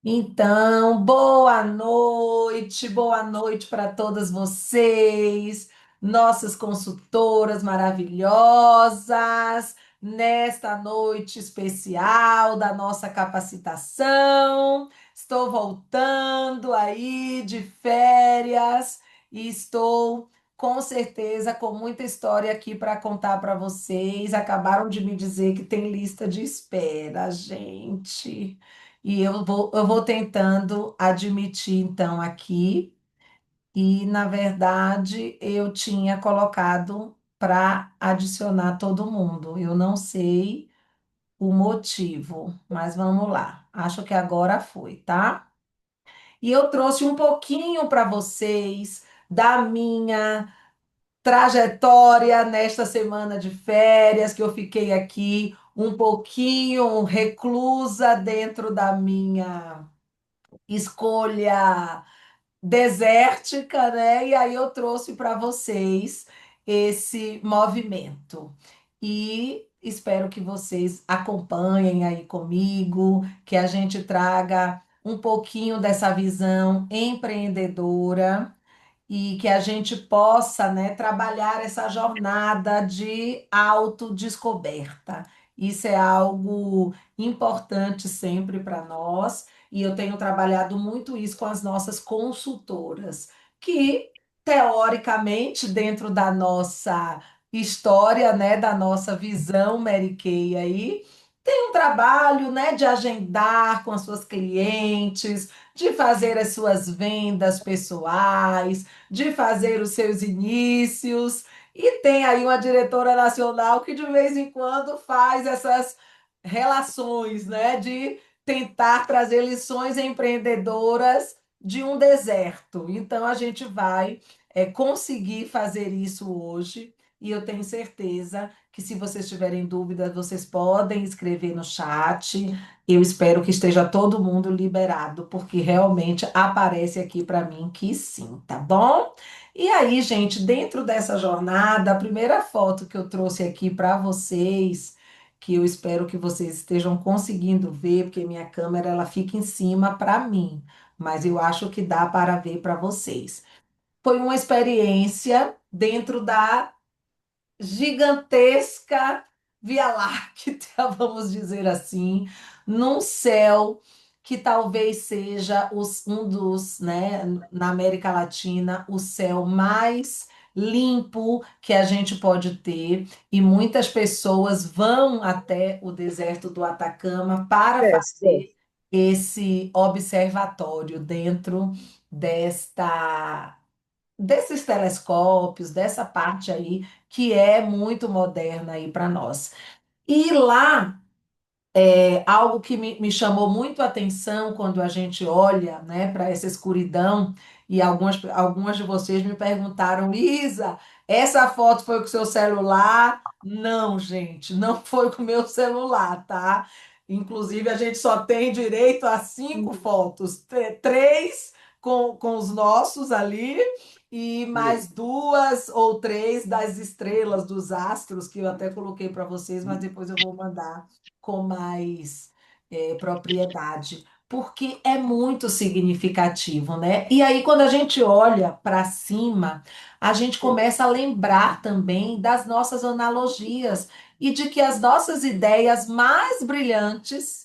Então, boa noite para todas vocês, nossas consultoras maravilhosas, nesta noite especial da nossa capacitação. Estou voltando aí de férias e estou com certeza com muita história aqui para contar para vocês. Acabaram de me dizer que tem lista de espera, gente. E eu vou tentando admitir, então, aqui, e na verdade eu tinha colocado para adicionar todo mundo. Eu não sei o motivo, mas vamos lá. Acho que agora foi, tá? E eu trouxe um pouquinho para vocês da minha trajetória nesta semana de férias, que eu fiquei aqui um pouquinho reclusa dentro da minha escolha desértica, né? E aí eu trouxe para vocês esse movimento. E espero que vocês acompanhem aí comigo, que a gente traga um pouquinho dessa visão empreendedora e que a gente possa, né, trabalhar essa jornada de autodescoberta. Isso é algo importante sempre para nós, e eu tenho trabalhado muito isso com as nossas consultoras, que, teoricamente, dentro da nossa história, né, da nossa visão Mary Kay aí, tem um trabalho, né, de agendar com as suas clientes, de fazer as suas vendas pessoais, de fazer os seus inícios. E tem aí uma diretora nacional que de vez em quando faz essas relações, né, de tentar trazer lições empreendedoras de um deserto. Então a gente vai conseguir fazer isso hoje. E eu tenho certeza que se vocês tiverem dúvidas, vocês podem escrever no chat. Eu espero que esteja todo mundo liberado, porque realmente aparece aqui para mim que sim, tá bom? E aí, gente, dentro dessa jornada, a primeira foto que eu trouxe aqui para vocês, que eu espero que vocês estejam conseguindo ver, porque minha câmera ela fica em cima para mim, mas eu acho que dá para ver para vocês. Foi uma experiência dentro da gigantesca Via Láctea, vamos dizer assim, num céu que talvez seja um dos, né, na América Latina, o céu mais limpo que a gente pode ter, e muitas pessoas vão até o deserto do Atacama para Festa. fazer esse observatório dentro desta desses telescópios, dessa parte aí que é muito moderna aí para nós. E lá algo que me chamou muito a atenção quando a gente olha, né, para essa escuridão, e algumas de vocês me perguntaram, Isa, essa foto foi com o seu celular? Não, gente, não foi com o meu celular, tá? Inclusive, a gente só tem direito a cinco fotos, três com os nossos ali, e mais duas ou três das estrelas, dos astros, que eu até coloquei para vocês, mas depois eu vou mandar com mais propriedade, porque é muito significativo, né? E aí, quando a gente olha para cima, a gente começa a lembrar também das nossas analogias e de que as nossas ideias mais brilhantes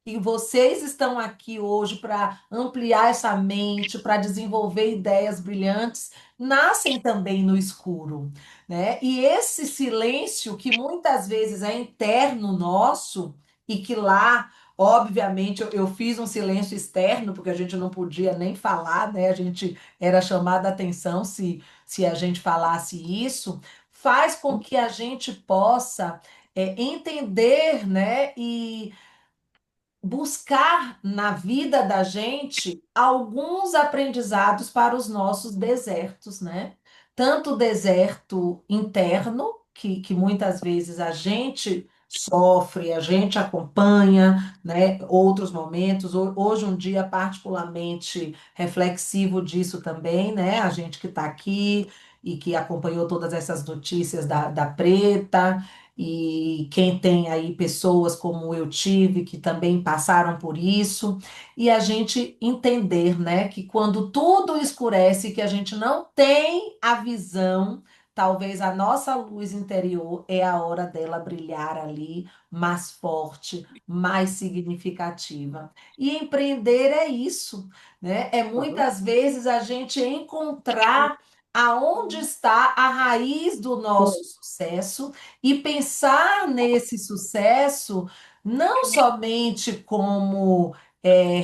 e vocês estão aqui hoje para ampliar essa mente, para desenvolver ideias brilhantes, nascem também no escuro, né? E esse silêncio que muitas vezes é interno nosso e que lá, obviamente, eu fiz um silêncio externo porque a gente não podia nem falar, né? A gente era chamada a atenção se a gente falasse isso, faz com que a gente possa entender, né? E buscar na vida da gente alguns aprendizados para os nossos desertos, né? Tanto o deserto interno, que muitas vezes a gente sofre, a gente acompanha, né? Outros momentos, hoje um dia particularmente reflexivo disso também, né? A gente que está aqui e que acompanhou todas essas notícias da Preta, e quem tem aí pessoas como eu tive, que também passaram por isso, e a gente entender, né, que quando tudo escurece, que a gente não tem a visão, talvez a nossa luz interior é a hora dela brilhar ali mais forte, mais significativa. E empreender é isso, né? É Aham. muitas vezes a gente encontrar aonde está a raiz do nosso sucesso e pensar nesse sucesso não somente como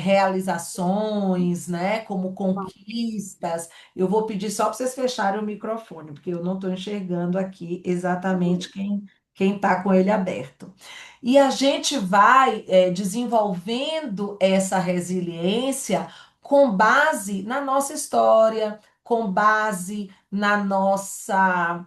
realizações, né, como conquistas. Eu vou pedir só para vocês fecharem o microfone, porque eu não estou enxergando aqui exatamente quem está com ele aberto. E a gente vai desenvolvendo essa resiliência com base na nossa história, com base na nossa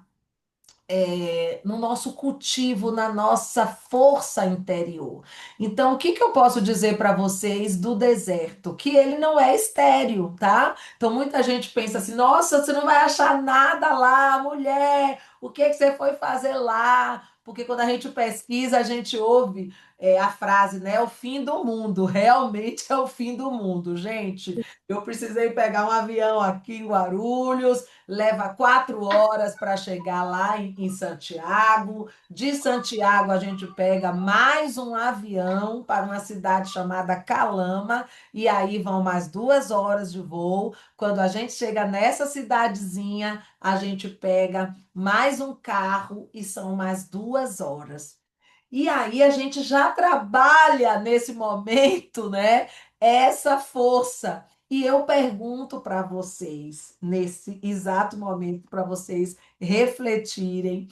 no nosso cultivo, na nossa força interior. Então, o que que eu posso dizer para vocês do deserto? Que ele não é estéril, tá? Então, muita gente pensa assim: nossa, você não vai achar nada lá, mulher, o que que você foi fazer lá? Porque quando a gente pesquisa, a gente ouve a frase, né? O fim do mundo. Realmente é o fim do mundo, gente. Eu precisei pegar um avião aqui em Guarulhos, leva 4 horas para chegar lá em Santiago. De Santiago, a gente pega mais um avião para uma cidade chamada Calama, e aí vão mais 2 horas de voo. Quando a gente chega nessa cidadezinha, a gente pega mais um carro e são mais 2 horas. E aí a gente já trabalha nesse momento, né? Essa força. E eu pergunto para vocês, nesse exato momento, para vocês refletirem,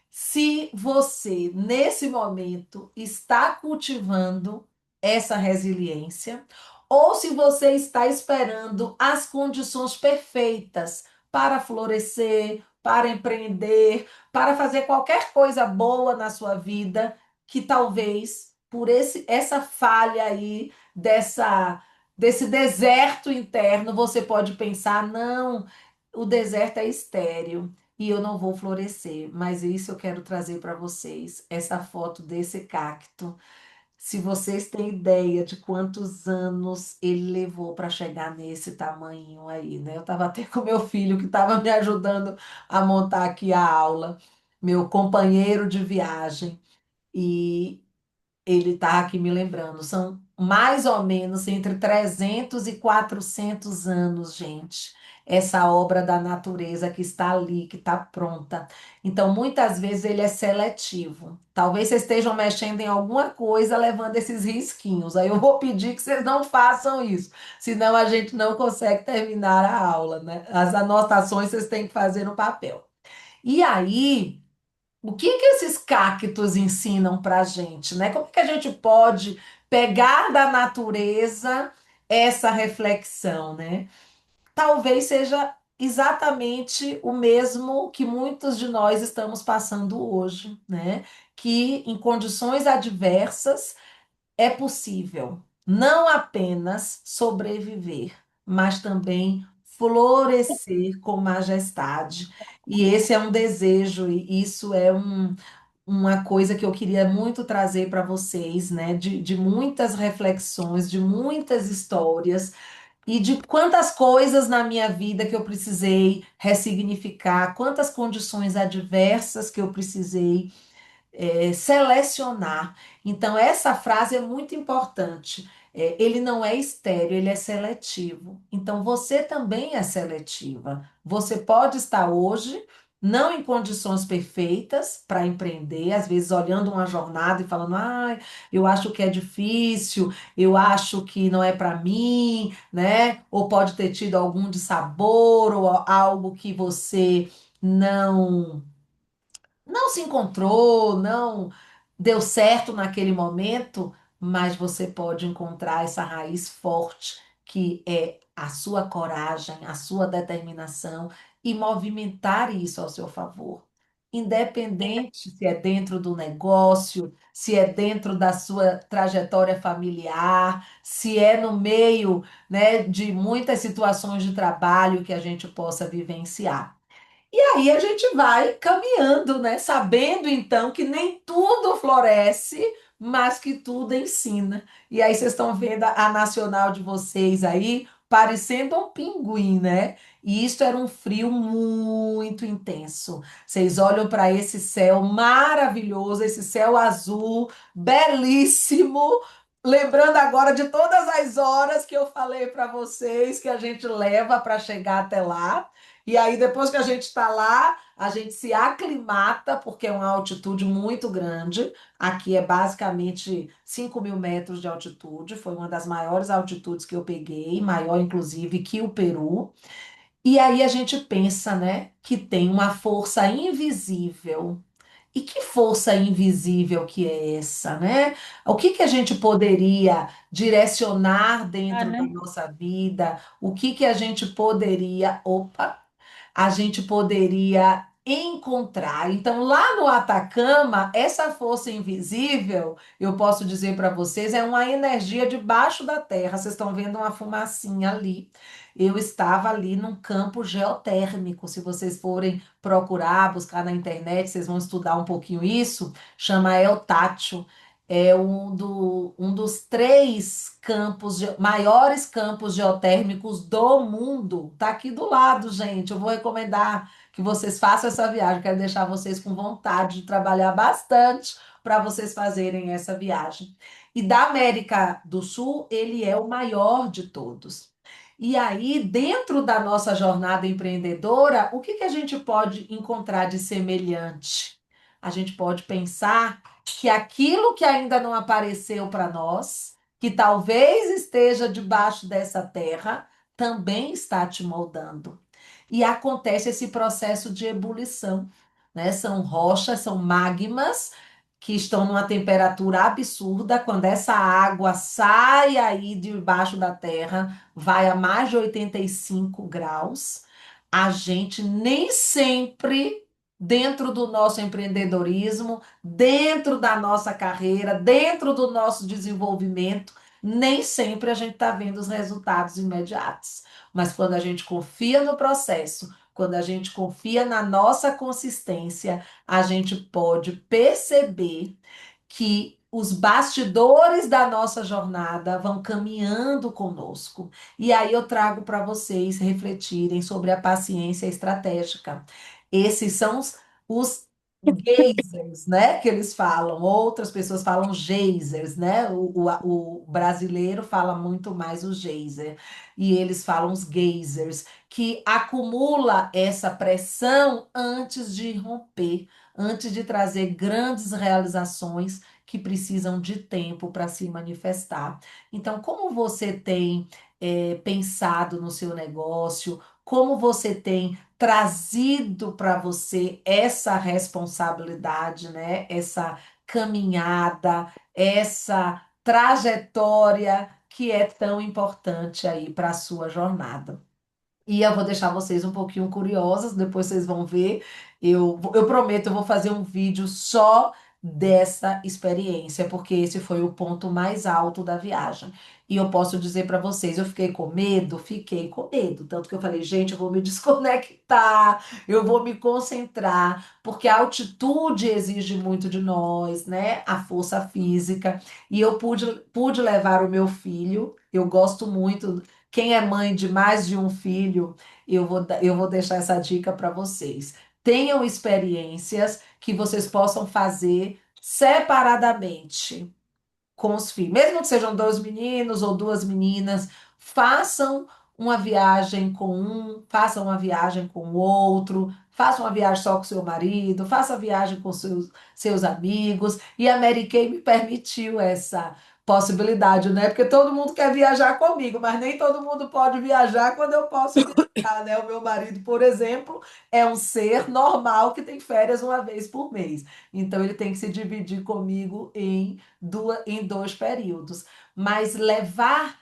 se você, nesse momento, está cultivando essa resiliência, ou se você está esperando as condições perfeitas para florescer, para empreender, para fazer qualquer coisa boa na sua vida, que talvez por essa falha aí desse deserto interno, você pode pensar, não, o deserto é estéril e eu não vou florescer. Mas isso eu quero trazer para vocês, essa foto desse cacto. Se vocês têm ideia de quantos anos ele levou para chegar nesse tamanho aí, né? Eu estava até com meu filho que estava me ajudando a montar aqui a aula, meu companheiro de viagem. E ele está aqui me lembrando, são mais ou menos entre 300 e 400 anos, gente. Essa obra da natureza que está ali, que está pronta. Então, muitas vezes ele é seletivo. Talvez vocês estejam mexendo em alguma coisa, levando esses risquinhos. Aí eu vou pedir que vocês não façam isso, senão a gente não consegue terminar a aula, né? As anotações vocês têm que fazer no papel. E aí. O que que esses cactos ensinam para a gente, né? Como que a gente pode pegar da natureza essa reflexão, né? Talvez seja exatamente o mesmo que muitos de nós estamos passando hoje, né? Que em condições adversas é possível não apenas sobreviver, mas também florescer com majestade. E esse é um desejo, e isso é uma coisa que eu queria muito trazer para vocês, né? De muitas reflexões, de muitas histórias e de quantas coisas na minha vida que eu precisei ressignificar, quantas condições adversas que eu precisei selecionar. Então, essa frase é muito importante. Ele não é estéril, ele é seletivo. Então, você também é seletiva. Você pode estar hoje não em condições perfeitas para empreender, às vezes olhando uma jornada e falando, ah, eu acho que é difícil, eu acho que não é para mim, né? Ou pode ter tido algum dissabor ou algo que você não se encontrou, não deu certo naquele momento, mas você pode encontrar essa raiz forte que é a sua coragem, a sua determinação e movimentar isso ao seu favor. Independente se é dentro do negócio, se é dentro da sua trajetória familiar, se é no meio, né, de muitas situações de trabalho que a gente possa vivenciar. Aí a gente vai caminhando, né? Sabendo então que nem tudo floresce, mas que tudo ensina. E aí vocês estão vendo a nacional de vocês aí parecendo um pinguim, né? E isso era um frio muito intenso. Vocês olham para esse céu maravilhoso, esse céu azul, belíssimo. Lembrando agora de todas as horas que eu falei para vocês que a gente leva para chegar até lá. E aí, depois que a gente está lá, a gente se aclimata, porque é uma altitude muito grande. Aqui é basicamente 5.000 metros de altitude. Foi uma das maiores altitudes que eu peguei, maior inclusive que o Peru. E aí a gente pensa, né, que tem uma força invisível. E que força invisível que é essa, né? O que que a gente poderia direcionar Ah, dentro da né? nossa vida? O que que a gente poderia, opa, a gente poderia encontrar. Então, lá no Atacama, essa força invisível, eu posso dizer para vocês, é uma energia debaixo da terra. Vocês estão vendo uma fumacinha ali. Eu estava ali num campo geotérmico. Se vocês forem procurar, buscar na internet, vocês vão estudar um pouquinho isso. Chama Eltátil. É um dos três maiores campos geotérmicos do mundo. Tá aqui do lado, gente. Eu vou recomendar que vocês façam essa viagem. Quero deixar vocês com vontade de trabalhar bastante para vocês fazerem essa viagem. E da América do Sul, ele é o maior de todos. E aí, dentro da nossa jornada empreendedora, o que que a gente pode encontrar de semelhante? A gente pode pensar que aquilo que ainda não apareceu para nós, que talvez esteja debaixo dessa terra, também está te moldando. E acontece esse processo de ebulição, né? São rochas, são magmas que estão numa temperatura absurda. Quando essa água sai aí debaixo da terra, vai a mais de 85 graus. A gente nem sempre, dentro do nosso empreendedorismo, dentro da nossa carreira, dentro do nosso desenvolvimento, nem sempre a gente está vendo os resultados imediatos. Mas quando a gente confia no processo, quando a gente confia na nossa consistência, a gente pode perceber que os bastidores da nossa jornada vão caminhando conosco. E aí eu trago para vocês refletirem sobre a paciência estratégica. Esses são os geysers, né? Que eles falam. Outras pessoas falam geysers, né? O brasileiro fala muito mais o geyser. E eles falam os geysers, que acumula essa pressão antes de romper, antes de trazer grandes realizações que precisam de tempo para se manifestar. Então, como você tem pensado no seu negócio? Como você tem trazido para você essa responsabilidade, né? Essa caminhada, essa trajetória que é tão importante aí para a sua jornada. E eu vou deixar vocês um pouquinho curiosos, depois vocês vão ver. Eu prometo, eu vou fazer um vídeo só dessa experiência, porque esse foi o ponto mais alto da viagem. E eu posso dizer para vocês, eu fiquei com medo, fiquei com medo. Tanto que eu falei, gente, eu vou me desconectar, eu vou me concentrar, porque a altitude exige muito de nós, né? A força física. E eu pude levar o meu filho, eu gosto muito. Quem é mãe de mais de um filho, eu vou deixar essa dica para vocês. Tenham experiências que vocês possam fazer separadamente com os filhos. Mesmo que sejam dois meninos ou duas meninas, façam uma viagem com um, façam uma viagem com o outro, façam uma viagem só com seu marido, faça a viagem com seus amigos. E a Mary Kay me permitiu essa possibilidade, né? Porque todo mundo quer viajar comigo, mas nem todo mundo pode viajar quando eu posso viajar, né? O meu marido, por exemplo, é um ser normal que tem férias uma vez por mês. Então ele tem que se dividir comigo em dois períodos. Mas levar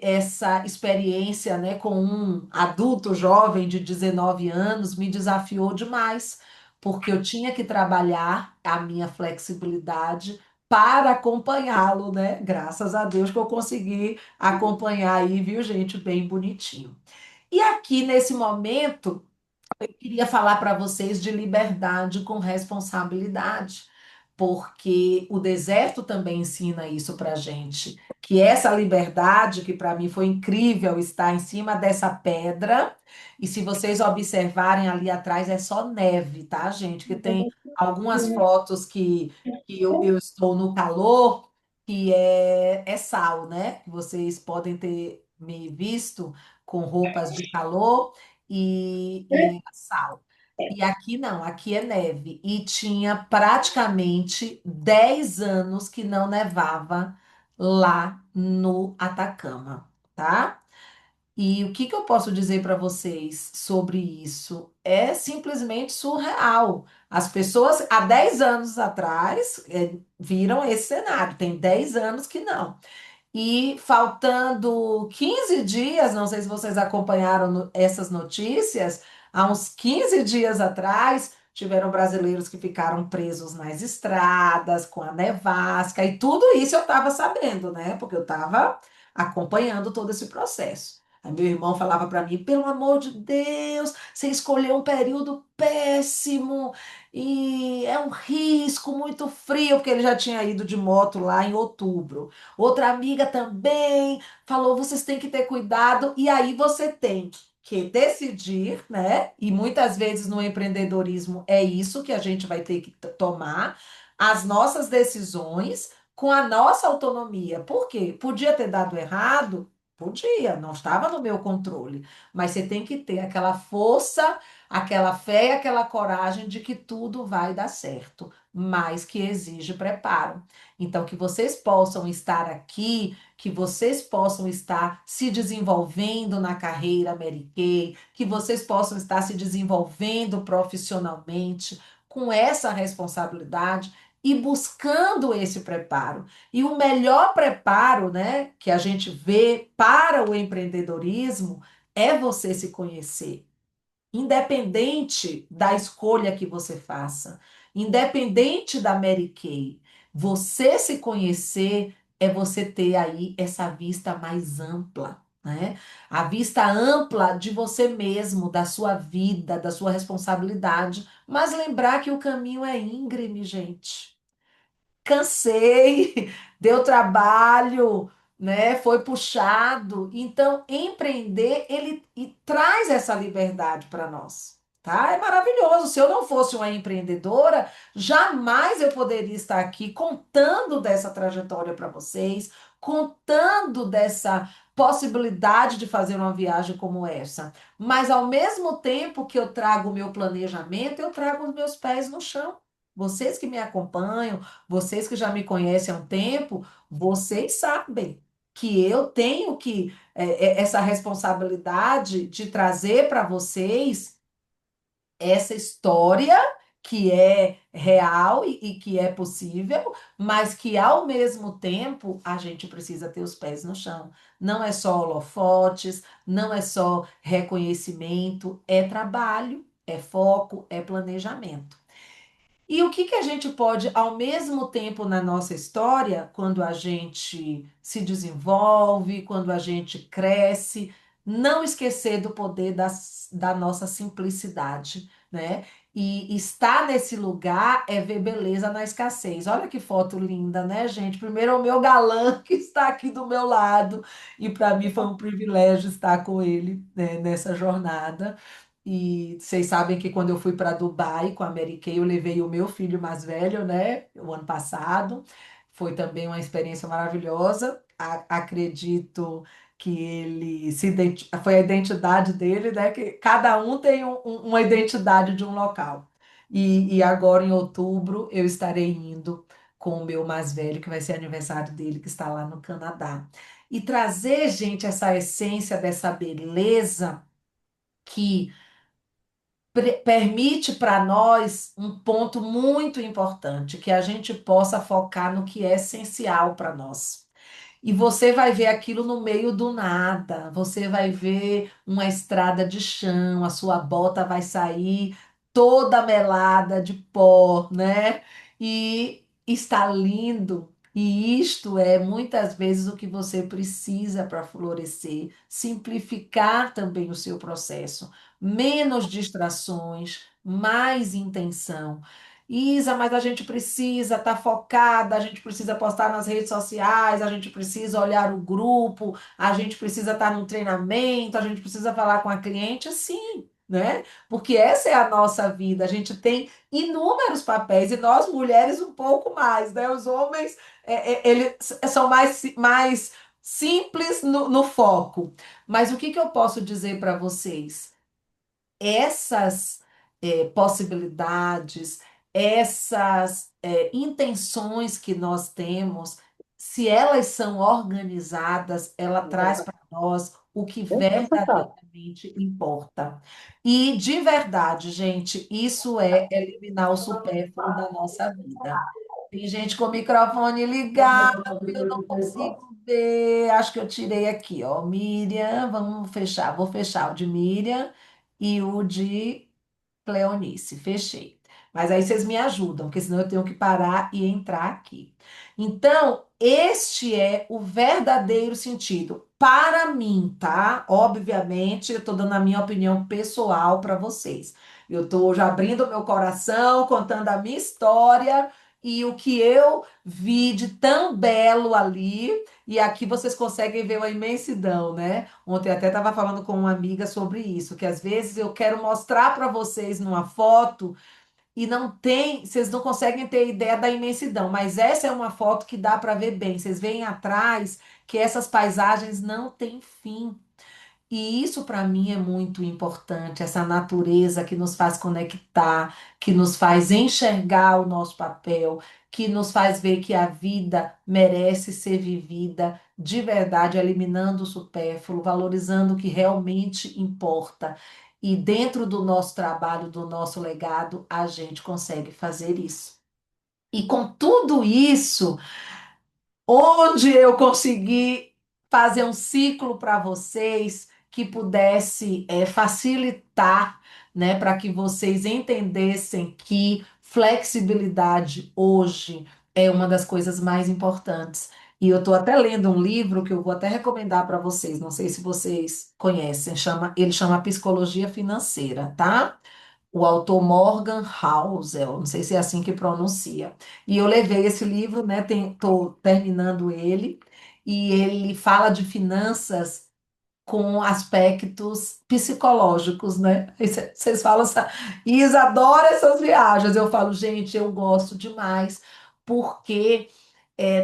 essa experiência, né, com um adulto jovem de 19 anos me desafiou demais, porque eu tinha que trabalhar a minha flexibilidade para acompanhá-lo, né? Graças a Deus que eu consegui acompanhar aí, viu, gente, bem bonitinho. E aqui nesse momento Queria falar para vocês de liberdade com responsabilidade, porque o deserto também ensina isso para gente, que essa liberdade, que para mim foi incrível estar em cima dessa pedra, e se vocês observarem ali atrás é só neve, tá, gente? Que tem algumas fotos que eu estou no calor, que é sal, né? Que vocês podem ter me visto com roupas de calor e sal. E aqui não, aqui é neve. E tinha praticamente 10 anos que não nevava lá no Atacama, tá? E o que que eu posso dizer para vocês sobre isso? É simplesmente surreal. As pessoas, há 10 anos atrás, viram esse cenário. Tem 10 anos que não. E faltando 15 dias, não sei se vocês acompanharam essas notícias, há uns 15 dias atrás, tiveram brasileiros que ficaram presos nas estradas, com a nevasca, e tudo isso eu estava sabendo, né? Porque eu estava acompanhando todo esse processo. Aí meu irmão falava para mim, pelo amor de Deus, você escolheu um período péssimo e é um risco muito frio, porque ele já tinha ido de moto lá em outubro. Outra amiga também falou: vocês têm que ter cuidado, e aí você tem que decidir, né? E muitas vezes no empreendedorismo é isso que a gente vai ter que tomar as nossas decisões com a nossa autonomia. Por quê? Podia ter dado errado? Podia, não estava no meu controle, mas você tem que ter aquela força, aquela fé e aquela coragem de que tudo vai dar certo, mas que exige preparo. Então, que vocês possam estar aqui, que vocês possam estar se desenvolvendo na carreira Mary Kay, que vocês possam estar se desenvolvendo profissionalmente com essa responsabilidade e buscando esse preparo. E o melhor preparo, né, que a gente vê para o empreendedorismo é você se conhecer. Independente da escolha que você faça, independente da Mary Kay, você se conhecer é você ter aí essa vista mais ampla, né? A vista ampla de você mesmo, da sua vida, da sua responsabilidade, mas lembrar que o caminho é íngreme, gente. Cansei, deu trabalho, né? Foi puxado. Então, empreender, ele traz essa liberdade para nós, tá? É maravilhoso. Se eu não fosse uma empreendedora, jamais eu poderia estar aqui contando dessa trajetória para vocês, contando dessa possibilidade de fazer uma viagem como essa. Mas ao mesmo tempo que eu trago o meu planejamento, eu trago os meus pés no chão. Vocês que me acompanham, vocês que já me conhecem há um tempo, vocês sabem que eu tenho que essa responsabilidade de trazer para vocês essa história que é real e que é possível, mas que ao mesmo tempo a gente precisa ter os pés no chão. Não é só holofotes, não é só reconhecimento, é trabalho, é foco, é planejamento. E o que que a gente pode, ao mesmo tempo na nossa história, quando a gente se desenvolve, quando a gente cresce, não esquecer do poder da nossa simplicidade, né? E estar nesse lugar é ver beleza na escassez. Olha que foto linda, né, gente? Primeiro é o meu galã que está aqui do meu lado, e para mim foi um privilégio estar com ele, né, nessa jornada. E vocês sabem que quando eu fui para Dubai com a Mary Kay, eu levei o meu filho mais velho, né? O ano passado. Foi também uma experiência maravilhosa. Acredito que ele foi a identidade dele, né? Que cada um tem uma identidade de um local. E agora, em outubro, eu estarei indo com o meu mais velho, que vai ser aniversário dele, que está lá no Canadá. E trazer, gente, essa essência dessa beleza que permite para nós um ponto muito importante, que a gente possa focar no que é essencial para nós. E você vai ver aquilo no meio do nada, você vai ver uma estrada de chão, a sua bota vai sair toda melada de pó, né? E está lindo. E isto é muitas vezes o que você precisa para florescer, simplificar também o seu processo, menos distrações, mais intenção. Isa, mas a gente precisa estar focada, a gente precisa postar nas redes sociais, a gente precisa olhar o grupo, a gente precisa estar no treinamento, a gente precisa falar com a cliente, sim, né? Porque essa é a nossa vida. A gente tem inúmeros papéis e nós mulheres um pouco mais, né? Os homens eles são mais simples no foco. Mas o que que eu posso dizer para vocês? Essas possibilidades, essas intenções que nós temos, se elas são organizadas, ela traz para nós o que verdadeiramente importa. E de verdade, gente, isso é eliminar o supérfluo da nossa vida. Tem gente com o microfone ligado, eu não consigo ver. Acho que eu tirei aqui, ó. Miriam, vamos fechar. Vou fechar o de Miriam e o de Cleonice, fechei. Mas aí vocês me ajudam, porque senão eu tenho que parar e entrar aqui. Então, este é o verdadeiro sentido. Para mim, tá? Obviamente, eu estou dando a minha opinião pessoal para vocês. Eu estou já abrindo meu coração, contando a minha história e o que eu vi de tão belo ali. E aqui vocês conseguem ver uma imensidão, né? Ontem até estava falando com uma amiga sobre isso, que às vezes eu quero mostrar para vocês numa foto e não tem, vocês não conseguem ter ideia da imensidão, mas essa é uma foto que dá para ver bem. Vocês veem atrás que essas paisagens não têm fim. E isso para mim é muito importante, essa natureza que nos faz conectar, que nos faz enxergar o nosso papel, que nos faz ver que a vida merece ser vivida de verdade, eliminando o supérfluo, valorizando o que realmente importa. E dentro do nosso trabalho, do nosso legado, a gente consegue fazer isso. E com tudo isso, onde eu consegui fazer um ciclo para vocês que pudesse facilitar, né, para que vocês entendessem que flexibilidade hoje é uma das coisas mais importantes. E eu estou até lendo um livro que eu vou até recomendar para vocês, não sei se vocês conhecem, ele chama Psicologia Financeira, tá? O autor Morgan Housel, não sei se é assim que pronuncia. E eu levei esse livro, né? Estou terminando ele, e ele fala de finanças com aspectos psicológicos, né? Aí vocês falam, Isa adora essas viagens. Eu falo, gente, eu gosto demais, porque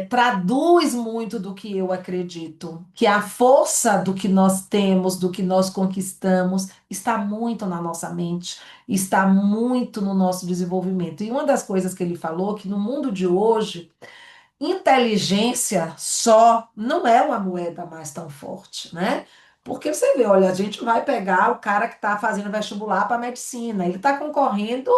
traduz muito do que eu acredito, que a força do que nós temos, do que nós conquistamos, está muito na nossa mente, está muito no nosso desenvolvimento. E uma das coisas que ele falou, que no mundo de hoje, inteligência só não é uma moeda mais tão forte, né? Porque você vê, olha, a gente vai pegar o cara que está fazendo vestibular para medicina, ele está concorrendo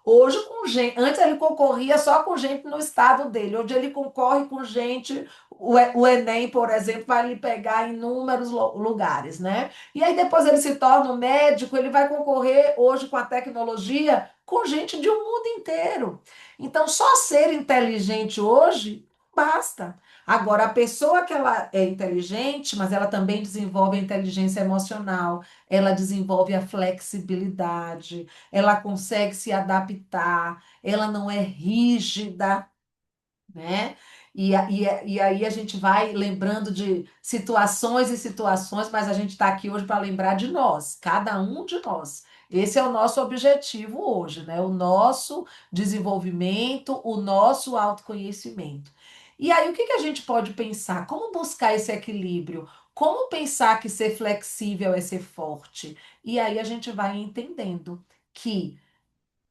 hoje com gente. Antes ele concorria só com gente no estado dele, hoje ele concorre com gente. O Enem, por exemplo, vai lhe pegar em inúmeros lugares, né? E aí depois ele se torna um médico, ele vai concorrer hoje com a tecnologia com gente de um mundo inteiro. Então, só ser inteligente hoje basta. Agora, a pessoa que ela é inteligente, mas ela também desenvolve a inteligência emocional, ela desenvolve a flexibilidade, ela consegue se adaptar, ela não é rígida, né? E aí a gente vai lembrando de situações e situações, mas a gente está aqui hoje para lembrar de nós, cada um de nós. Esse é o nosso objetivo hoje, né? O nosso desenvolvimento, o nosso autoconhecimento. E aí, o que que a gente pode pensar? Como buscar esse equilíbrio? Como pensar que ser flexível é ser forte? E aí a gente vai entendendo que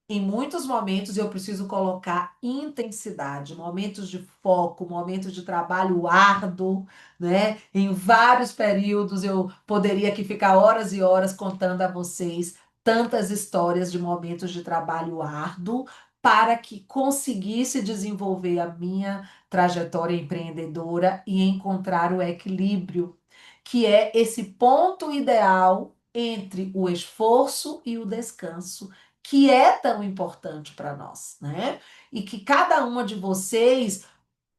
em muitos momentos eu preciso colocar intensidade, momentos de foco, momentos de trabalho árduo, né? Em vários períodos eu poderia aqui ficar horas e horas contando a vocês tantas histórias de momentos de trabalho árduo para que conseguisse desenvolver a minha trajetória empreendedora e encontrar o equilíbrio, que é esse ponto ideal entre o esforço e o descanso que é tão importante para nós, né? E que cada uma de vocês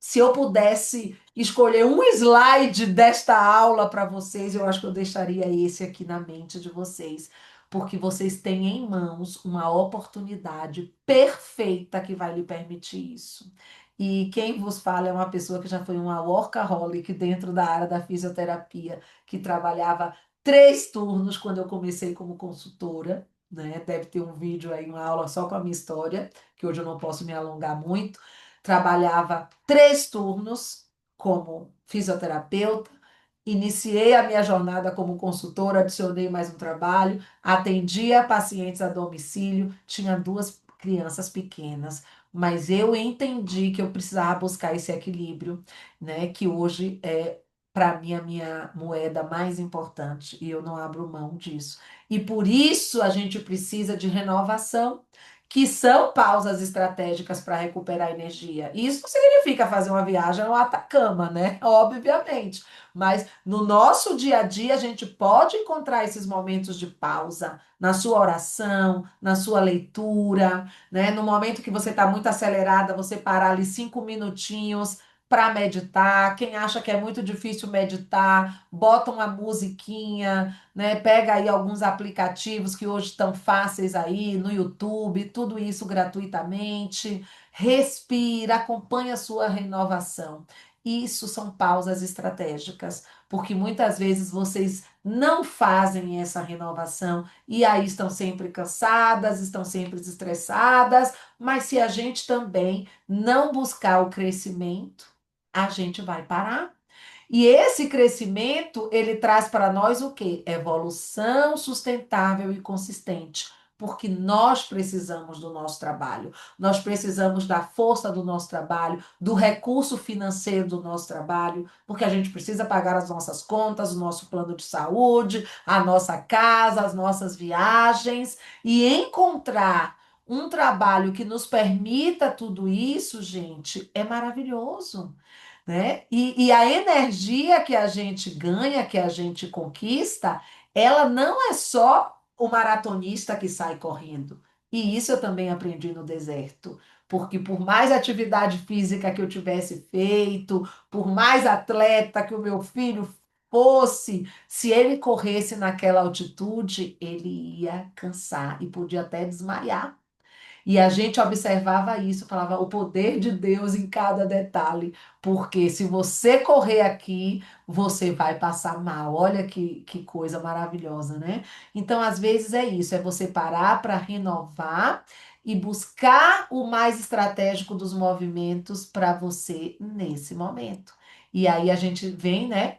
Se eu pudesse escolher um slide desta aula para vocês, eu acho que eu deixaria esse aqui na mente de vocês, porque vocês têm em mãos uma oportunidade perfeita que vai lhe permitir isso. E quem vos fala é uma pessoa que já foi uma workaholic dentro da área da fisioterapia, que trabalhava 3 turnos quando eu comecei como consultora, né? Deve ter um vídeo aí, uma aula só com a minha história, que hoje eu não posso me alongar muito. Trabalhava 3 turnos como fisioterapeuta, iniciei a minha jornada como consultora, adicionei mais um trabalho, atendia pacientes a domicílio, tinha 2 crianças pequenas, mas eu entendi que eu precisava buscar esse equilíbrio, né? Que hoje é para mim a minha moeda mais importante e eu não abro mão disso. E por isso a gente precisa de renovação, que são pausas estratégicas para recuperar energia. Isso não significa fazer uma viagem ao Atacama, né? Obviamente. Mas no nosso dia a dia, a gente pode encontrar esses momentos de pausa na sua oração, na sua leitura, né? No momento que você está muito acelerada, você parar ali 5 minutinhos para meditar. Quem acha que é muito difícil meditar, bota uma musiquinha, né? Pega aí alguns aplicativos que hoje estão fáceis aí no YouTube, tudo isso gratuitamente. Respira, acompanha a sua renovação. Isso são pausas estratégicas, porque muitas vezes vocês não fazem essa renovação e aí estão sempre cansadas, estão sempre estressadas, mas se a gente também não buscar o crescimento, a gente vai parar. E esse crescimento, ele traz para nós o quê? Evolução sustentável e consistente. Porque nós precisamos do nosso trabalho, nós precisamos da força do nosso trabalho, do recurso financeiro do nosso trabalho, porque a gente precisa pagar as nossas contas, o nosso plano de saúde, a nossa casa, as nossas viagens, e encontrar um trabalho que nos permita tudo isso, gente, é maravilhoso, né? E a energia que a gente ganha, que a gente conquista, ela não é só o maratonista que sai correndo. E isso eu também aprendi no deserto. Porque por mais atividade física que eu tivesse feito, por mais atleta que o meu filho fosse, se ele corresse naquela altitude, ele ia cansar e podia até desmaiar. E a gente observava isso, falava o poder de Deus em cada detalhe, porque se você correr aqui, você vai passar mal. Olha que coisa maravilhosa, né? Então, às vezes é isso, é você parar para renovar e buscar o mais estratégico dos movimentos para você nesse momento. E aí a gente vem, né?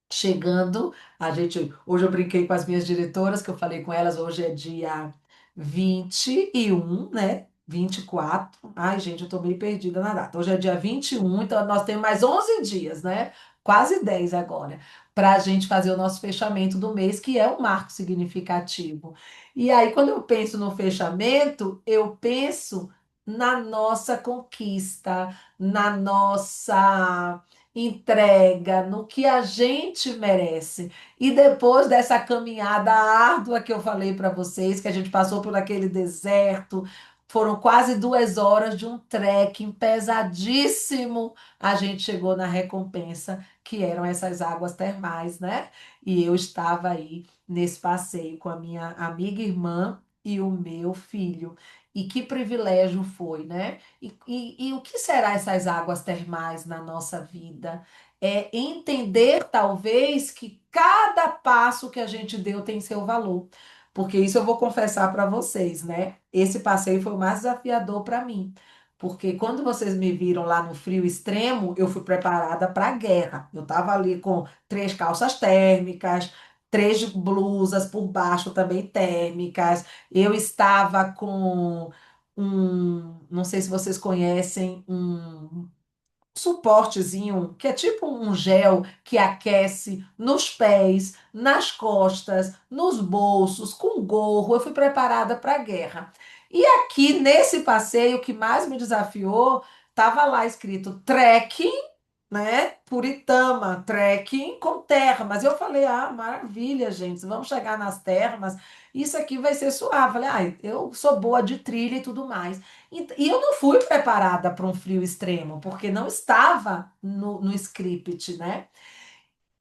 Chegando, a gente, hoje eu brinquei com as minhas diretoras, que eu falei com elas, hoje é dia 21, né? 24. Ai, gente, eu tô meio perdida na data. Hoje é dia 21, então nós temos mais 11 dias, né? Quase 10 agora, para a gente fazer o nosso fechamento do mês, que é um marco significativo. E aí, quando eu penso no fechamento, eu penso na nossa conquista, na nossa entrega, no que a gente merece. E depois dessa caminhada árdua que eu falei para vocês, que a gente passou por aquele deserto, foram quase 2 horas de um trekking pesadíssimo, a gente chegou na recompensa, que eram essas águas termais, né? E eu estava aí nesse passeio com a minha amiga irmã e o meu filho. E que privilégio foi, né? E o que será essas águas termais na nossa vida? É entender, talvez, que cada passo que a gente deu tem seu valor. Porque isso eu vou confessar para vocês, né? Esse passeio foi o mais desafiador para mim. Porque quando vocês me viram lá no frio extremo, eu fui preparada para a guerra. Eu estava ali com 3 calças térmicas, 3 blusas por baixo também térmicas. Eu estava com não sei se vocês conhecem, um suportezinho, que é tipo um gel que aquece nos pés, nas costas, nos bolsos, com gorro. Eu fui preparada para a guerra. E aqui nesse passeio, o que mais me desafiou, estava lá escrito trekking né? Puritama, trekking com termas. Eu falei, ah, maravilha, gente, vamos chegar nas termas, isso aqui vai ser suave. Falei, ah, eu sou boa de trilha e tudo mais. E eu não fui preparada para um frio extremo, porque não estava no script, né?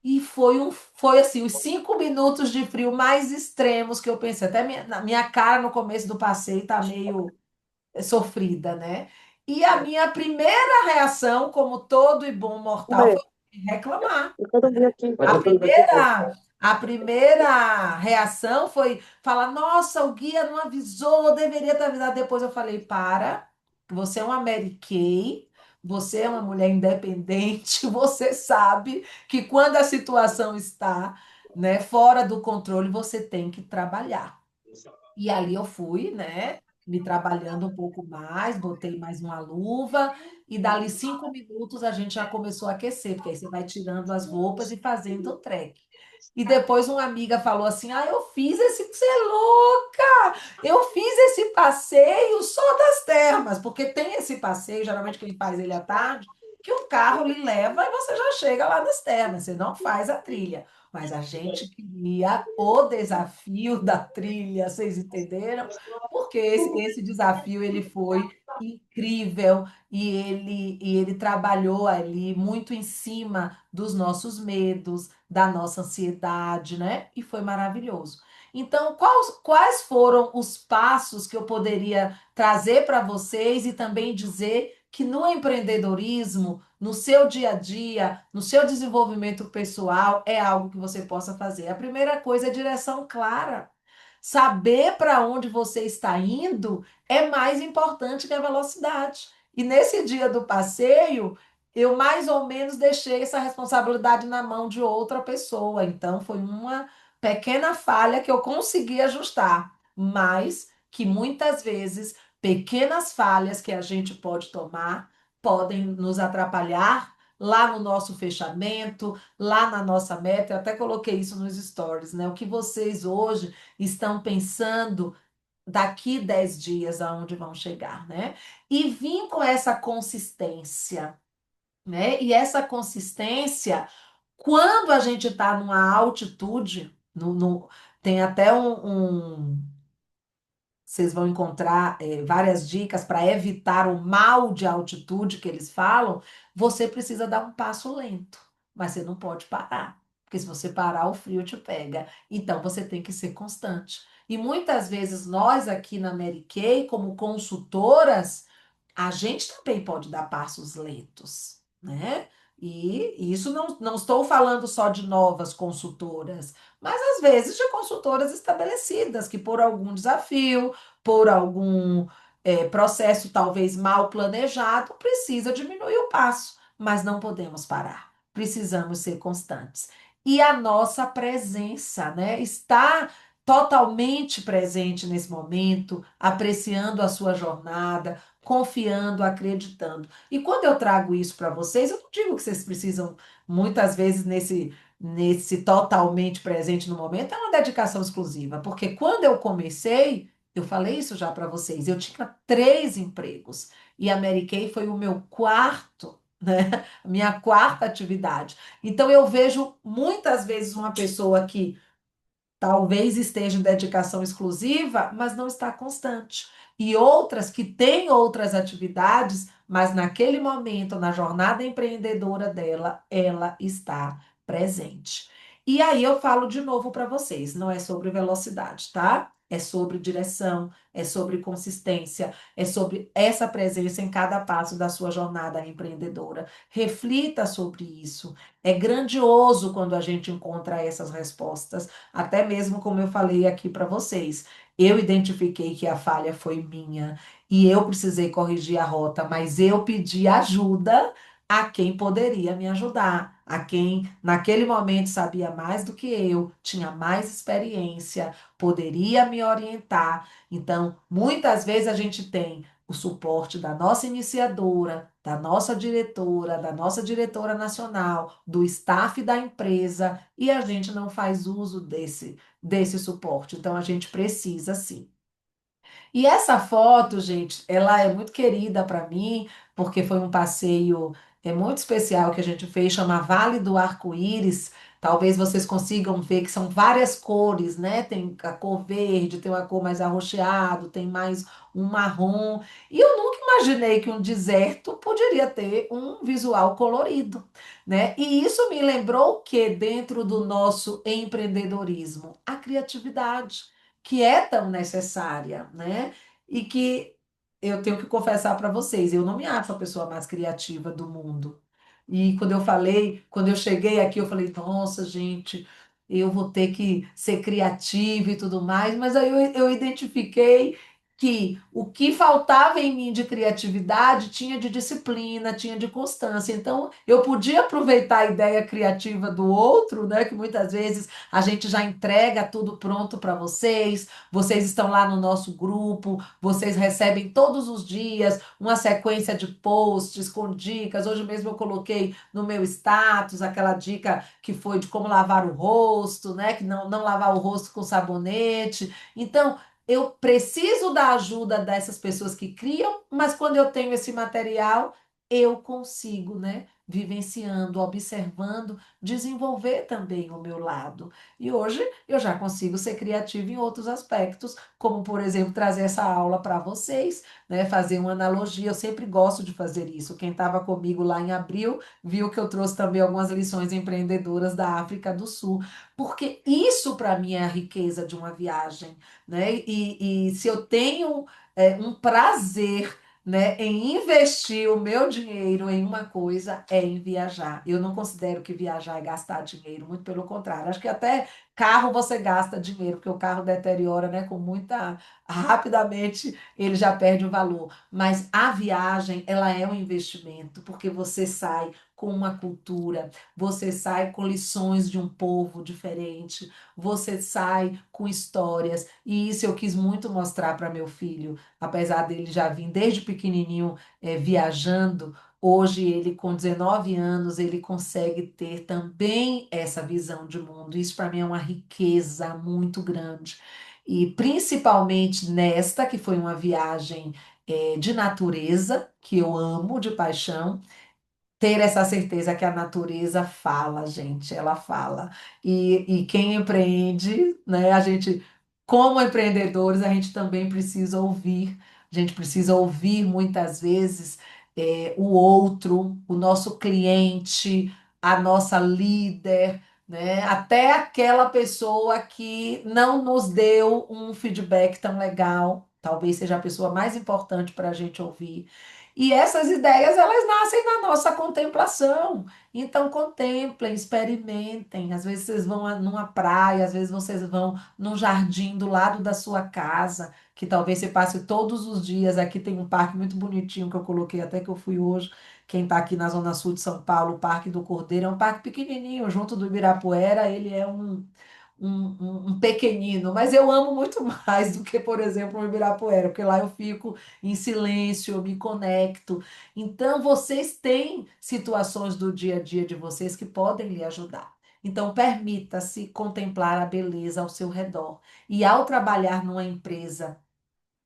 E foi assim, os 5 minutos de frio mais extremos que eu pensei. Até na minha cara no começo do passeio tá meio sofrida, né? E a minha primeira reação, como todo e bom mortal, foi reclamar. Eu quero ver aqui. Mas A eu quero ver aqui. primeira, a primeira reação foi falar: Nossa, o guia não avisou, deveria ter avisado. Depois eu falei: Para, você é uma Mary Kay, você é uma mulher independente, você sabe que quando a situação está, né, fora do controle, você tem que trabalhar. E ali eu fui, né? Me trabalhando um pouco mais, botei mais uma luva, e dali 5 minutos a gente já começou a aquecer, porque aí você vai tirando as roupas e fazendo o trek. E depois uma amiga falou assim: Ah, eu fiz esse, você é louca! Eu fiz esse passeio só das termas, porque tem esse passeio, geralmente quem faz ele à tarde, que o carro lhe leva e você já chega lá nas termas, você não faz a trilha. Mas a gente queria o desafio da trilha, vocês entenderam? Porque esse desafio ele foi incrível e ele trabalhou ali muito em cima dos nossos medos, da nossa ansiedade, né? E foi maravilhoso. Então, quais foram os passos que eu poderia trazer para vocês e também dizer que no empreendedorismo, no seu dia a dia, no seu desenvolvimento pessoal, é algo que você possa fazer? A primeira coisa é direção clara. Saber para onde você está indo é mais importante que a velocidade. E nesse dia do passeio, eu mais ou menos deixei essa responsabilidade na mão de outra pessoa. Então, foi uma pequena falha que eu consegui ajustar, mas que muitas vezes pequenas falhas que a gente pode tomar podem nos atrapalhar lá no nosso fechamento, lá na nossa meta. Eu até coloquei isso nos stories, né? O que vocês hoje estão pensando daqui 10 dias aonde vão chegar, né? E vim com essa consistência, né? E essa consistência, quando a gente está numa altitude, tem até vocês vão encontrar várias dicas para evitar o mal de altitude que eles falam. Você precisa dar um passo lento, mas você não pode parar, porque se você parar, o frio te pega. Então você tem que ser constante. E muitas vezes nós aqui na Mary Kay, como consultoras, a gente também pode dar passos lentos, né? E isso não estou falando só de novas consultoras, mas às vezes de consultoras estabelecidas que por algum desafio, por algum processo talvez mal planejado, precisa diminuir o passo, mas não podemos parar. Precisamos ser constantes. E a nossa presença, né? Está totalmente presente nesse momento, apreciando a sua jornada, confiando, acreditando. E quando eu trago isso para vocês, eu não digo que vocês precisam, muitas vezes, nesse totalmente presente no momento, é uma dedicação exclusiva. Porque quando eu comecei, eu falei isso já para vocês, eu tinha 3 empregos. E a Mary Kay foi o meu quarto, né? Minha quarta atividade. Então eu vejo muitas vezes uma pessoa que talvez esteja em dedicação exclusiva, mas não está constante. E outras que têm outras atividades, mas naquele momento, na jornada empreendedora dela, ela está presente. E aí eu falo de novo para vocês, não é sobre velocidade, tá? É sobre direção, é sobre consistência, é sobre essa presença em cada passo da sua jornada empreendedora. Reflita sobre isso. É grandioso quando a gente encontra essas respostas. Até mesmo como eu falei aqui para vocês, eu identifiquei que a falha foi minha e eu precisei corrigir a rota, mas eu pedi ajuda a quem poderia me ajudar, a quem naquele momento sabia mais do que eu, tinha mais experiência, poderia me orientar. Então, muitas vezes a gente tem o suporte da nossa iniciadora, da nossa diretora nacional, do staff da empresa, e a gente não faz uso desse suporte. Então, a gente precisa sim. E essa foto, gente, ela é muito querida para mim, porque foi um passeio é muito especial que a gente fez, chama Vale do Arco-Íris. Talvez vocês consigam ver que são várias cores, né? Tem a cor verde, tem uma cor mais arroxeado, tem mais um marrom. E eu nunca imaginei que um deserto poderia ter um visual colorido, né? E isso me lembrou que dentro do nosso empreendedorismo, a criatividade, que é tão necessária, né? E que eu tenho que confessar para vocês, eu não me acho a pessoa mais criativa do mundo. E quando eu falei, quando eu cheguei aqui, eu falei, nossa, gente, eu vou ter que ser criativa e tudo mais, mas aí eu identifiquei que o que faltava em mim de criatividade tinha de disciplina, tinha de constância. Então, eu podia aproveitar a ideia criativa do outro, né? Que muitas vezes a gente já entrega tudo pronto para vocês, vocês estão lá no nosso grupo, vocês recebem todos os dias uma sequência de posts com dicas. Hoje mesmo eu coloquei no meu status aquela dica que foi de como lavar o rosto, né? Que não lavar o rosto com sabonete. Então, eu preciso da ajuda dessas pessoas que criam, mas quando eu tenho esse material, eu consigo, né? Vivenciando, observando, desenvolver também o meu lado. E hoje eu já consigo ser criativa em outros aspectos, como, por exemplo, trazer essa aula para vocês, né? Fazer uma analogia. Eu sempre gosto de fazer isso. Quem estava comigo lá em abril viu que eu trouxe também algumas lições empreendedoras da África do Sul, porque isso para mim é a riqueza de uma viagem, né? E se eu tenho um prazer, né, em investir o meu dinheiro em uma coisa, é em viajar. Eu não considero que viajar é gastar dinheiro, muito pelo contrário. Acho que até carro você gasta dinheiro, porque o carro deteriora, né, com muita rapidamente ele já perde o valor. Mas a viagem, ela é um investimento, porque você sai com uma cultura, você sai com lições de um povo diferente, você sai com histórias. E isso eu quis muito mostrar para meu filho, apesar dele já vir desde pequenininho viajando. Hoje, ele com 19 anos, ele consegue ter também essa visão de mundo. Isso para mim é uma riqueza muito grande. E principalmente nesta, que foi uma viagem de natureza, que eu amo de paixão, ter essa certeza que a natureza fala, gente, ela fala. E quem empreende, né, a gente, como empreendedores, a gente também precisa ouvir, a gente precisa ouvir muitas vezes o outro, o nosso cliente, a nossa líder, né, até aquela pessoa que não nos deu um feedback tão legal, talvez seja a pessoa mais importante para a gente ouvir. E essas ideias, elas nascem na nossa contemplação. Então, contemplem, experimentem. Às vezes vocês vão numa praia, às vezes vocês vão num jardim do lado da sua casa, que talvez você passe todos os dias. Aqui tem um parque muito bonitinho que eu coloquei, até que eu fui hoje. Quem está aqui na Zona Sul de São Paulo, o Parque do Cordeiro, é um parque pequenininho, junto do Ibirapuera. Ele é um pequenino, mas eu amo muito mais do que, por exemplo, o Ibirapuera, porque lá eu fico em silêncio, eu me conecto. Então, vocês têm situações do dia a dia de vocês que podem lhe ajudar. Então, permita-se contemplar a beleza ao seu redor. E ao trabalhar numa empresa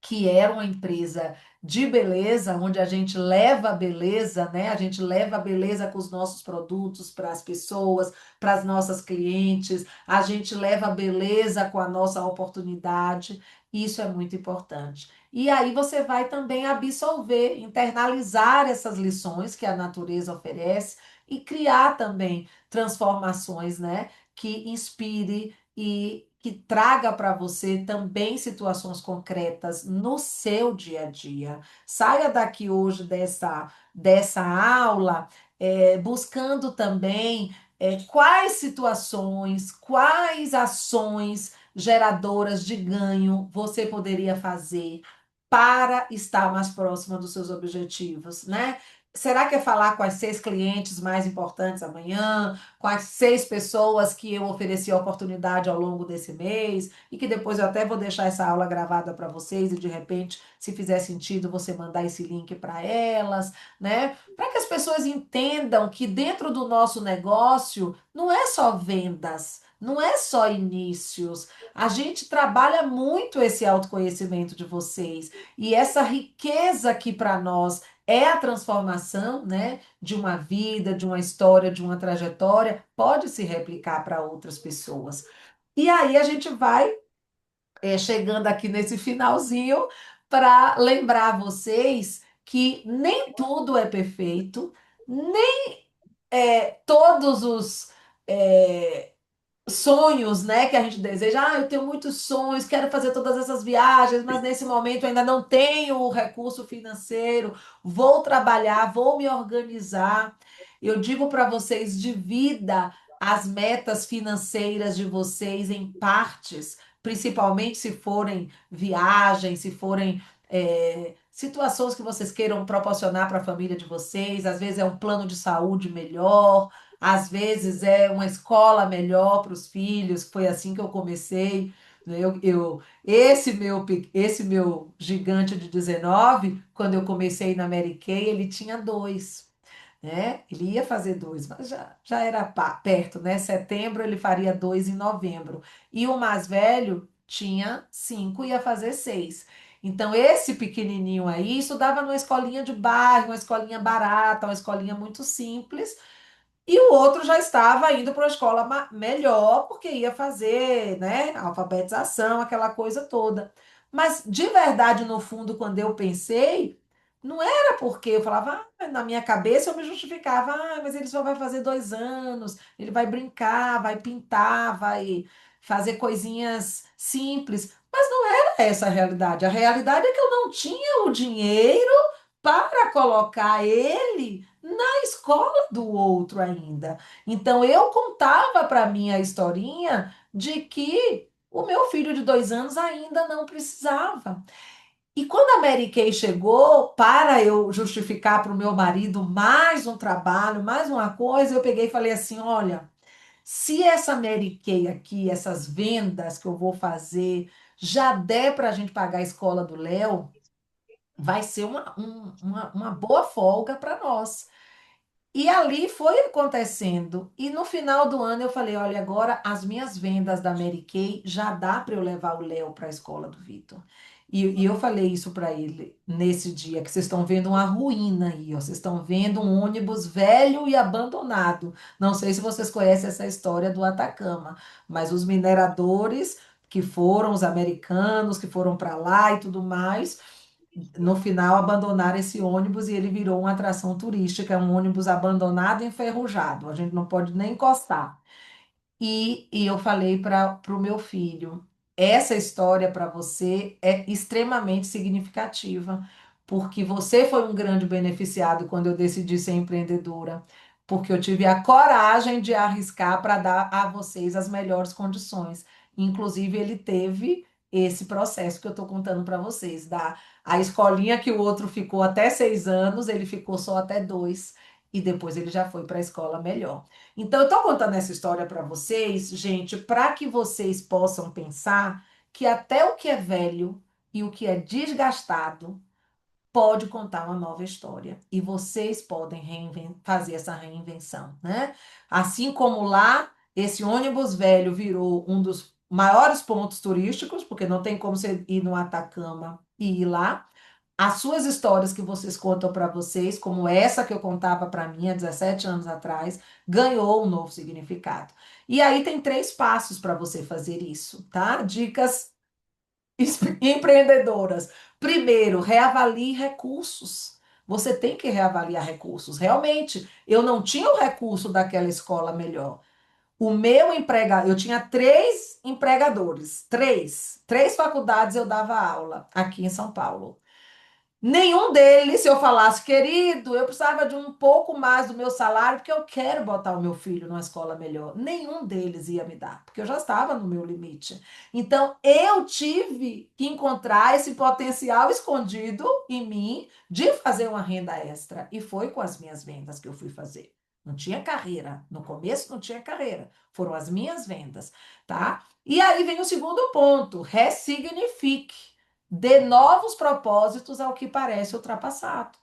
que era uma empresa de beleza, onde a gente leva a beleza, né? A gente leva a beleza com os nossos produtos para as pessoas, para as nossas clientes, a gente leva a beleza com a nossa oportunidade. Isso é muito importante. E aí você vai também absorver, internalizar essas lições que a natureza oferece e criar também transformações, né? Que inspire e que traga para você também situações concretas no seu dia a dia. Saia daqui hoje dessa aula buscando também quais situações, quais ações geradoras de ganho você poderia fazer para estar mais próxima dos seus objetivos, né? Será que é falar com as 6 clientes mais importantes amanhã? Com as 6 pessoas que eu ofereci a oportunidade ao longo desse mês, e que depois eu até vou deixar essa aula gravada para vocês, e de repente, se fizer sentido, você mandar esse link para elas, né? Para que as pessoas entendam que dentro do nosso negócio não é só vendas, não é só inícios. A gente trabalha muito esse autoconhecimento de vocês, e essa riqueza que para nós é a transformação, né, de uma vida, de uma história, de uma trajetória, pode se replicar para outras pessoas. E aí a gente vai chegando aqui nesse finalzinho para lembrar vocês que nem tudo é perfeito, nem todos os é, sonhos, né, que a gente deseja. Ah, eu tenho muitos sonhos, quero fazer todas essas viagens, mas nesse momento eu ainda não tenho o recurso financeiro. Vou trabalhar, vou me organizar. Eu digo para vocês, divida as metas financeiras de vocês em partes, principalmente se forem viagens, se forem situações que vocês queiram proporcionar para a família de vocês. Às vezes é um plano de saúde melhor, às vezes é uma escola melhor para os filhos, foi assim que eu comecei. Né? Esse meu gigante de 19, quando eu comecei na Mary Kay, ele tinha dois, né? Ele ia fazer dois, mas já era perto, né? Setembro ele faria dois em novembro. E o mais velho tinha cinco, ia fazer seis. Então, esse pequenininho aí estudava numa escolinha de bairro, uma escolinha barata, uma escolinha muito simples, e o outro já estava indo para uma escola melhor, porque ia fazer, né, alfabetização, aquela coisa toda. Mas, de verdade, no fundo, quando eu pensei, não era porque eu falava, na minha cabeça eu me justificava, mas ele só vai fazer 2 anos, ele vai brincar, vai pintar, vai fazer coisinhas simples. Mas não era essa a realidade. A realidade é que eu não tinha o dinheiro para colocar ele na escola do outro ainda. Então eu contava para mim a historinha de que o meu filho de 2 anos ainda não precisava. E quando a Mary Kay chegou, para eu justificar para o meu marido mais um trabalho, mais uma coisa, eu peguei e falei assim: olha, se essa Mary Kay aqui, essas vendas que eu vou fazer, já der para a gente pagar a escola do Léo, vai ser uma boa folga para nós. E ali foi acontecendo. E no final do ano eu falei: olha, agora as minhas vendas da Mary Kay já dá para eu levar o Léo para a escola do Vitor. E eu falei isso para ele nesse dia, que vocês estão vendo uma ruína aí, ó. Vocês estão vendo um ônibus velho e abandonado. Não sei se vocês conhecem essa história do Atacama, mas os mineradores que foram, os americanos que foram para lá e tudo mais, no final abandonaram esse ônibus e ele virou uma atração turística, é um ônibus abandonado e enferrujado. A gente não pode nem encostar. E eu falei para o meu filho: essa história para você é extremamente significativa, porque você foi um grande beneficiado quando eu decidi ser empreendedora, porque eu tive a coragem de arriscar para dar a vocês as melhores condições. Inclusive, ele teve esse processo que eu estou contando para vocês, da a escolinha que o outro ficou até 6 anos, ele ficou só até dois, e depois ele já foi para a escola melhor. Então, eu estou contando essa história para vocês, gente, para que vocês possam pensar que até o que é velho e o que é desgastado pode contar uma nova história. E vocês podem fazer essa reinvenção, né? Assim como lá, esse ônibus velho virou um dos maiores pontos turísticos, porque não tem como você ir no Atacama e ir lá. As suas histórias que vocês contam para vocês, como essa que eu contava para mim há 17 anos atrás, ganhou um novo significado. E aí tem 3 passos para você fazer isso, tá? Dicas empreendedoras. Primeiro, reavalie recursos. Você tem que reavaliar recursos. Realmente, eu não tinha o recurso daquela escola melhor. O meu empregador, eu tinha 3 empregadores, três faculdades eu dava aula aqui em São Paulo. Nenhum deles, se eu falasse, querido, eu precisava de um pouco mais do meu salário, porque eu quero botar o meu filho numa escola melhor. Nenhum deles ia me dar, porque eu já estava no meu limite. Então, eu tive que encontrar esse potencial escondido em mim de fazer uma renda extra. E foi com as minhas vendas que eu fui fazer. Não tinha carreira. No começo não tinha carreira. Foram as minhas vendas, tá? E aí vem o segundo ponto: ressignifique. Dê novos propósitos ao que parece ultrapassado.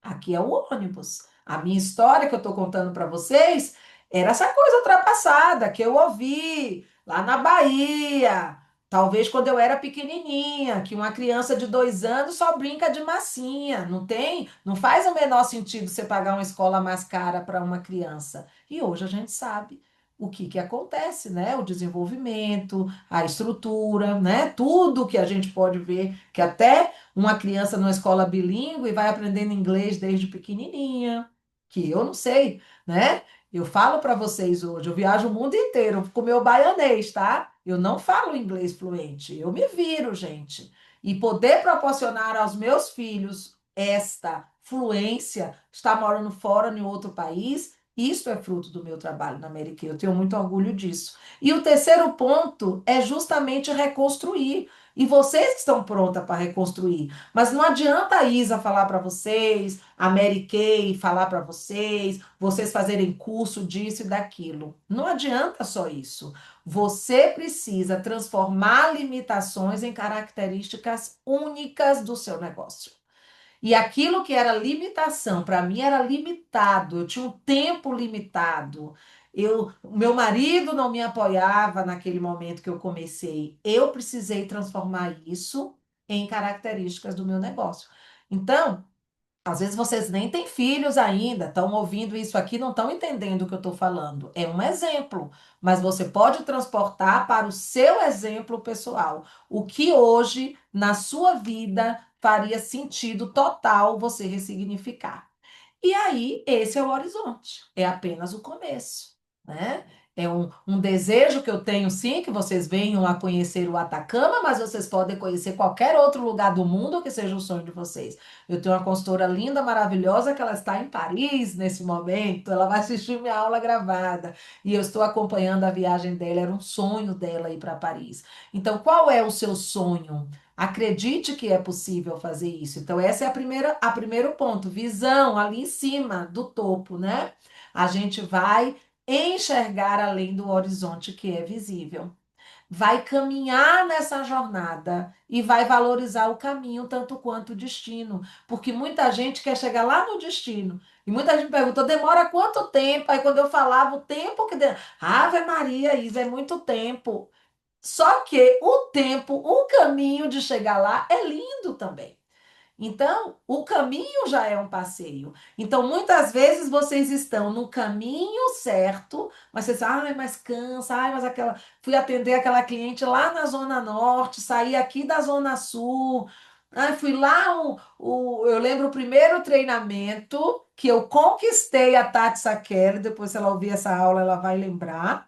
Aqui é o ônibus. A minha história que eu estou contando para vocês era essa coisa ultrapassada que eu ouvi lá na Bahia. Talvez quando eu era pequenininha, que uma criança de 2 anos só brinca de massinha, não tem? Não faz o menor sentido você pagar uma escola mais cara para uma criança. E hoje a gente sabe o que que acontece, né? O desenvolvimento, a estrutura, né? Tudo que a gente pode ver, que até uma criança numa escola bilíngue vai aprendendo inglês desde pequenininha, que eu não sei, né? Eu falo para vocês hoje, eu viajo o mundo inteiro com o meu baianês, tá? Eu não falo inglês fluente, eu me viro, gente. E poder proporcionar aos meus filhos esta fluência, estar morando fora em outro país, isso é fruto do meu trabalho na América. Eu tenho muito orgulho disso. E o terceiro ponto é justamente reconstruir. E vocês que estão prontas para reconstruir. Mas não adianta a Isa falar para vocês, a Mary Kay falar para vocês, vocês fazerem curso disso e daquilo. Não adianta só isso. Você precisa transformar limitações em características únicas do seu negócio. E aquilo que era limitação, para mim era limitado, eu tinha um tempo limitado. Meu marido não me apoiava naquele momento que eu comecei. Eu precisei transformar isso em características do meu negócio. Então, às vezes vocês nem têm filhos ainda, estão ouvindo isso aqui, não estão entendendo o que eu estou falando. É um exemplo, mas você pode transportar para o seu exemplo pessoal. O que hoje, na sua vida, faria sentido total você ressignificar. E aí, esse é o horizonte, é apenas o começo, né? É um desejo que eu tenho, sim, que vocês venham a conhecer o Atacama, mas vocês podem conhecer qualquer outro lugar do mundo que seja o sonho de vocês. Eu tenho uma consultora linda, maravilhosa, que ela está em Paris nesse momento, ela vai assistir minha aula gravada, e eu estou acompanhando a viagem dela, era um sonho dela ir para Paris. Então, qual é o seu sonho? Acredite que é possível fazer isso. Então, essa é a primeiro ponto, visão ali em cima do topo, né? A gente vai enxergar além do horizonte que é visível. Vai caminhar nessa jornada e vai valorizar o caminho tanto quanto o destino, porque muita gente quer chegar lá no destino. E muita gente perguntou, demora quanto tempo? Aí quando eu falava o tempo que Ave Maria, Isa, é muito tempo. Só que o tempo, o caminho de chegar lá é lindo também. Então, o caminho já é um passeio. Então, muitas vezes vocês estão no caminho certo, mas vocês, ai, mas cansa, ai, mas aquela. Fui atender aquela cliente lá na Zona Norte, saí aqui da Zona Sul. Ai, fui lá, eu lembro o primeiro treinamento que eu conquistei a Tati Sakeli, depois se ela ouvir essa aula, ela vai lembrar.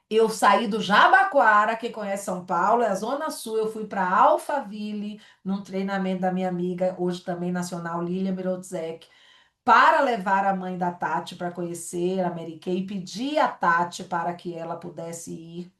Eu saí do Jabaquara, quem conhece São Paulo, é a Zona Sul. Eu fui para Alphaville, num treinamento da minha amiga, hoje também nacional, Lilia Mirodzek, para levar a mãe da Tati para conhecer a Mary Kay e pedir a Tati para que ela pudesse ir,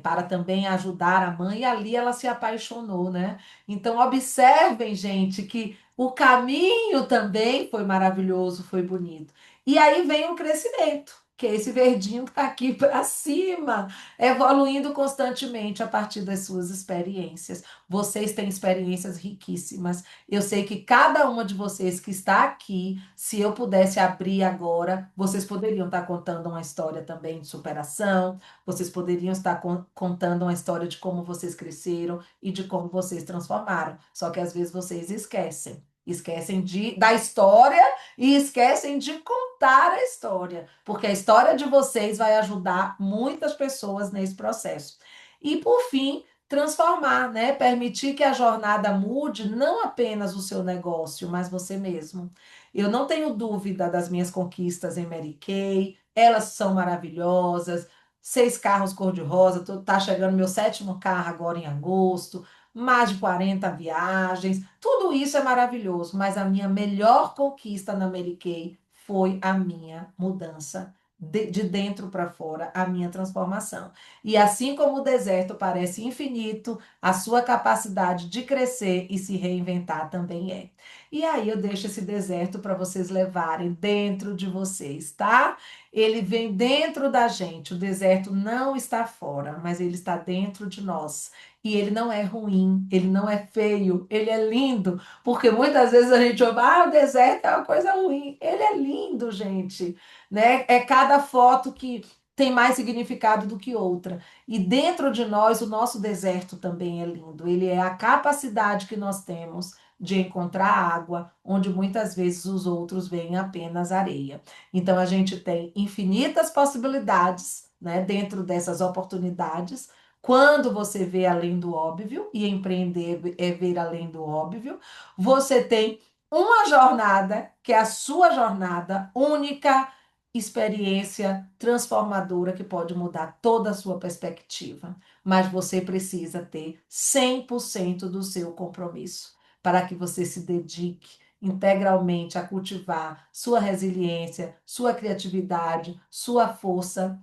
para também ajudar a mãe, e ali ela se apaixonou, né? Então, observem, gente, que o caminho também foi maravilhoso, foi bonito. E aí vem o crescimento, que é esse verdinho que está aqui para cima, evoluindo constantemente a partir das suas experiências. Vocês têm experiências riquíssimas. Eu sei que cada uma de vocês que está aqui, se eu pudesse abrir agora, vocês poderiam estar contando uma história também de superação, vocês poderiam estar contando uma história de como vocês cresceram e de como vocês transformaram. Só que às vezes vocês esquecem. Esquecem da história e esquecem de contar a história, porque a história de vocês vai ajudar muitas pessoas nesse processo. E por fim, transformar, né? Permitir que a jornada mude não apenas o seu negócio, mas você mesmo. Eu não tenho dúvida das minhas conquistas em Mary Kay, elas são maravilhosas. 6 carros cor-de-rosa, tá chegando meu sétimo carro agora em agosto, mais de 40 viagens, tudo isso é maravilhoso, mas a minha melhor conquista na Mary Kay foi a minha mudança de dentro para fora, a minha transformação. E assim como o deserto parece infinito, a sua capacidade de crescer e se reinventar também é. E aí eu deixo esse deserto para vocês levarem dentro de vocês, tá? Ele vem dentro da gente. O deserto não está fora, mas ele está dentro de nós. E ele não é ruim, ele não é feio, ele é lindo. Porque muitas vezes a gente ouve, o deserto é uma coisa ruim. Ele é lindo, gente, né? É cada foto que tem mais significado do que outra. E dentro de nós, o nosso deserto também é lindo. Ele é a capacidade que nós temos de encontrar água, onde muitas vezes os outros veem apenas areia. Então, a gente tem infinitas possibilidades, né, dentro dessas oportunidades. Quando você vê além do óbvio, e empreender é ver além do óbvio, você tem uma jornada, que é a sua jornada única, experiência transformadora que pode mudar toda a sua perspectiva. Mas você precisa ter 100% do seu compromisso para que você se dedique integralmente a cultivar sua resiliência, sua criatividade, sua força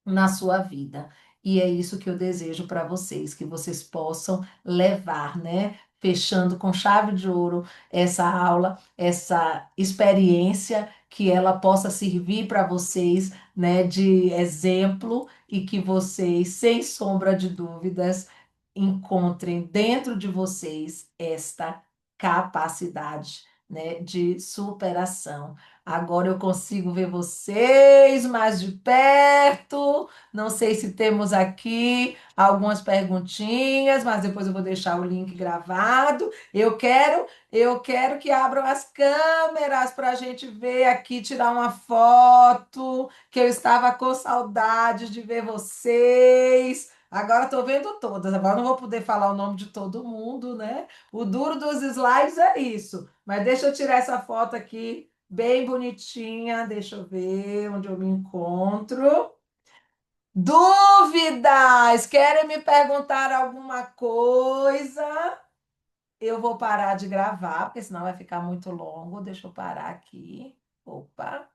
na sua vida. E é isso que eu desejo para vocês, que vocês possam levar, né? Fechando com chave de ouro essa aula, essa experiência, que ela possa servir para vocês, né, de exemplo e que vocês, sem sombra de dúvidas, encontrem dentro de vocês esta capacidade, né, de superação. Agora eu consigo ver vocês mais de perto. Não sei se temos aqui algumas perguntinhas, mas depois eu vou deixar o link gravado. Eu quero que abram as câmeras para a gente ver aqui, tirar uma foto, que eu estava com saudades de ver vocês. Agora estou vendo todas. Agora não vou poder falar o nome de todo mundo, né? O duro dos slides é isso. Mas deixa eu tirar essa foto aqui bem bonitinha. Deixa eu ver onde eu me encontro. Dúvidas? Querem me perguntar alguma coisa? Eu vou parar de gravar, porque senão vai ficar muito longo. Deixa eu parar aqui. Opa.